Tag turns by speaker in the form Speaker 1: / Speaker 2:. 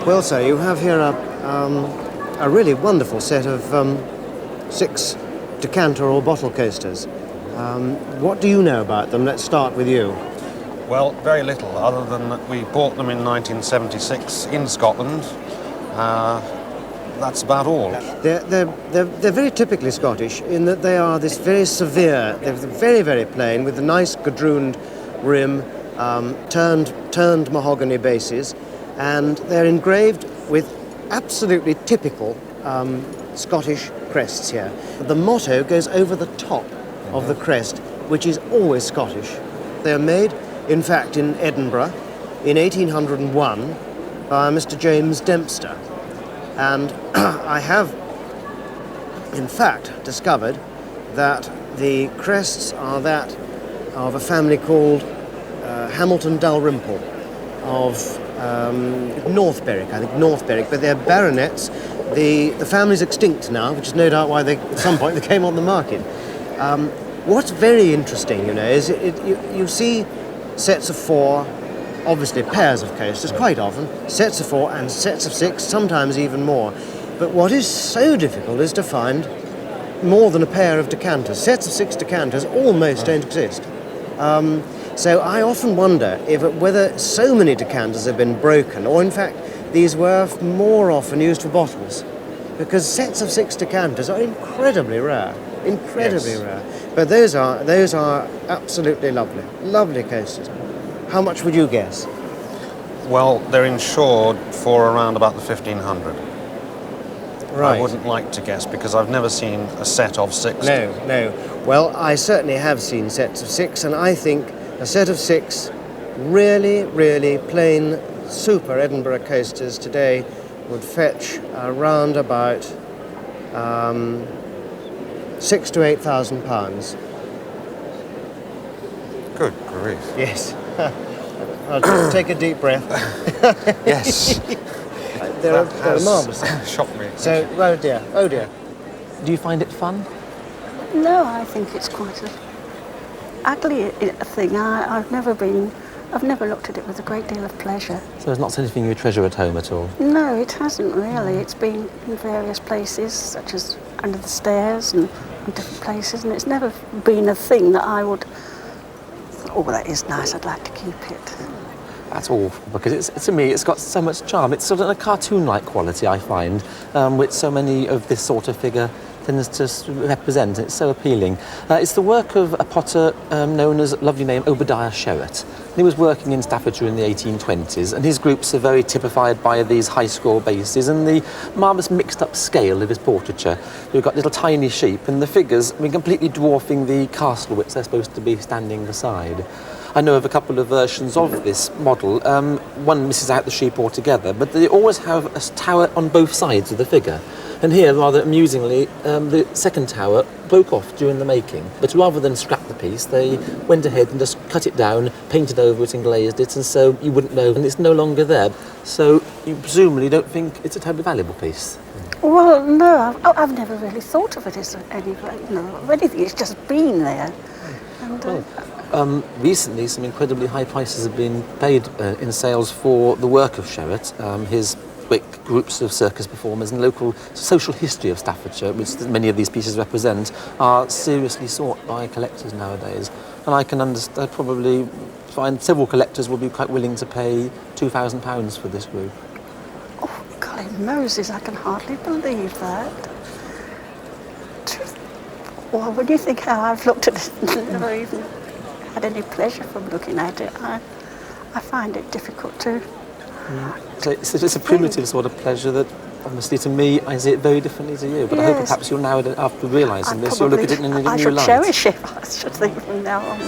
Speaker 1: Well, sir, you have here a really wonderful set of 6 decanter or bottle coasters. What do you know about them? Let's start with you.
Speaker 2: Well, very little, other than that we bought them in 1976 in Scotland. That's about all.
Speaker 1: They're very typically Scottish in that they are this very severe, they're very, very plain with a nice gadrooned rim, turned mahogany bases, and they're engraved with absolutely typical Scottish crests here. The motto goes over the top of the crest, which is always Scottish. They're made, in fact, in Edinburgh in 1801 by Mr. James Dempster. And I have, in fact, discovered that the crests are that of a family called Hamilton Dalrymple of North Berwick, I think North Berwick, but they're baronets. The family's extinct now, which is no doubt why at some point they came on the market. What's very interesting, is you see sets of 4, obviously pairs of coasters quite often, sets of 4 and sets of 6, sometimes even more. But what is so difficult is to find more than a pair of decanters. Sets of 6 decanters almost don't exist. So I often wonder whether so many decanters have been broken, or in fact these were more often used for bottles, because sets of 6 decanters are incredibly rare, rare. But those are absolutely lovely coasters. How much would you guess?
Speaker 2: Well, they're insured for around about the 1500.
Speaker 1: Right.
Speaker 2: I wouldn't like to guess because I've never seen a set of 6.
Speaker 1: No. Well, I certainly have seen sets of 6, and I think a set of 6 really, really plain, super Edinburgh coasters today would fetch around about £6,000 to £8,000.
Speaker 2: Good grief.
Speaker 1: Yes. I'll just take a deep breath.
Speaker 2: Yes.
Speaker 1: They're marvellous.
Speaker 2: Shocked me.
Speaker 1: So, oh dear.
Speaker 3: Do you find it fun?
Speaker 4: No, I think it's quite an ugly thing. I've never looked at it with a great deal of pleasure.
Speaker 3: So it's not anything you treasure at home at all?
Speaker 4: No, it hasn't really. It's been in various places, such as under the stairs and different places, and it's never been a thing that I would, oh, that is nice, I'd like to keep it.
Speaker 3: That's awful, because to me it's got so much charm. It's sort of a cartoon-like quality, I find, which so many of this sort of figure tends to represent. It's so appealing. It's the work of a potter known as, lovely name, Obadiah Sherratt. He was working in Staffordshire in the 1820s, and his groups are very typified by these high-score bases and the marvellous mixed-up scale of his portraiture. You've got little tiny sheep, and the figures, completely dwarfing the castle which they're supposed to be standing beside. I know of a couple of versions of this model. One misses out the sheep altogether, but they always have a tower on both sides of the figure. And here, rather amusingly, the second tower broke off during the making. But rather than scrap the piece, they went ahead and just cut it down, painted over it and glazed it, and so you wouldn't know, and it's no longer there. So you presumably don't think it's a terribly valuable piece?
Speaker 4: Well, no, I've never really thought of it as anything. It's just been there. And,
Speaker 3: recently, some incredibly high prices have been paid in sales for the work of Sherratt, his great groups of circus performers, and local social history of Staffordshire, which many of these pieces represent, are seriously sought by collectors nowadays. And I can probably find several collectors will be quite willing to pay £2,000 for this group.
Speaker 4: oh, golly Moses, I can hardly believe that. Well, when you think how I've looked at it and never even had any pleasure from looking at it, I find it difficult to...
Speaker 3: So it's a primitive sort of pleasure that, obviously, to me, I see it very differently to you. But I hope perhaps you'll now, after realising this, you'll look at it in a new light.
Speaker 4: I should cherish it, I should think, from now on.